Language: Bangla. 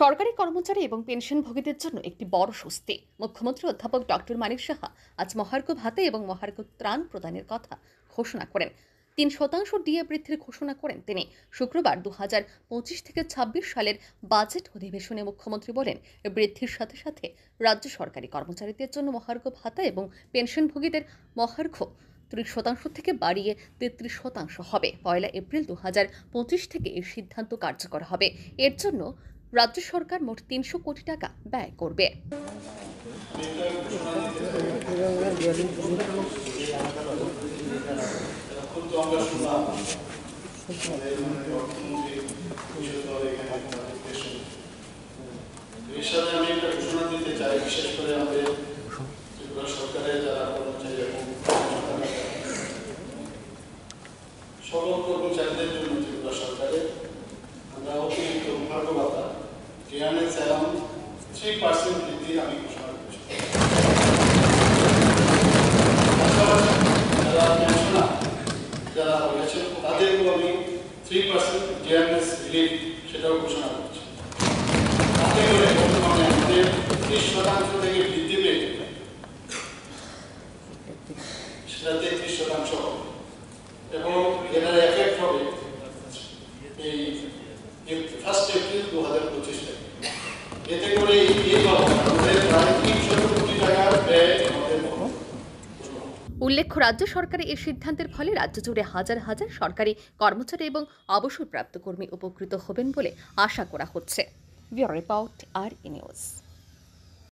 সরকারি কর্মচারী এবং পেনশনভোগীদের জন্য একটি বড় স্বস্তি। মুখ্যমন্ত্রী অধ্যাপক ডক্টর মানিক সাহা আজ মহার্ঘ ভাতা এবং মহার্ঘ ত্রাণ প্রদানের কথা ঘোষণা করেন। ৩% ডিএ বৃদ্ধির ঘোষণা করেন তিনি। শুক্রবার 2025 থেকে 26 সালের বাজেট অধিবেশনে মুখ্যমন্ত্রী বলেন, বৃদ্ধির সাথে সাথে রাজ্য সরকারি কর্মচারীদের জন্য মহার্ঘ ভাতা এবং পেনশনভোগীদের মহার্ঘ 30% থেকে বাড়িয়ে 33% হবে। 1 এপ্রিল 2025 থেকে এই সিদ্ধান্ত কার্যকর হবে। এর জন্য রাজ্য সরকার মোট 300 কোটি টাকা ব্যয় করবে। আমি একটা ঘোষণা দিতে চাই, বিশেষ করে আমাদের ত্রিপুরা সরকারের যারা কর্মচারী এবং সকল কর্মচারীদের জন্য ত্রিপুরা সরকারের আমরা অতিরিক্ত মহার্ঘ ভাতা ডিএনএস এবং 3% বৃদ্ধি আমি ঘোষণা করছি। যারা পেনশনার যারা রয়েছেন তাদেরকেও আমি 3% ডিএনএস রিলিফ সেটাও ঘোষণা করছি। তাতে করে বর্তমানে আমাদের 30% থেকে বৃদ্ধি পেয়ে সেটা 33% হবে এবং এটার এফেক্ট হবে এই 1 এপ্রিল 2025 থেকে। এতে করে এই আমাদের প্রায় 300 কোটি টাকার ব্যয় আমাদের উল্লেখ্য, রাজ্য সরকারের এই সিদ্ধান্তের ফলে রাজ্য জুড়ে হাজার হাজার সরকারি কর্মচারী এবং অবসরপ্রাপ্ত কর্মী উপকৃত হবেন বলে আশা করা হচ্ছে। ব্যুরো রিপোর্ট, আর নিউজ।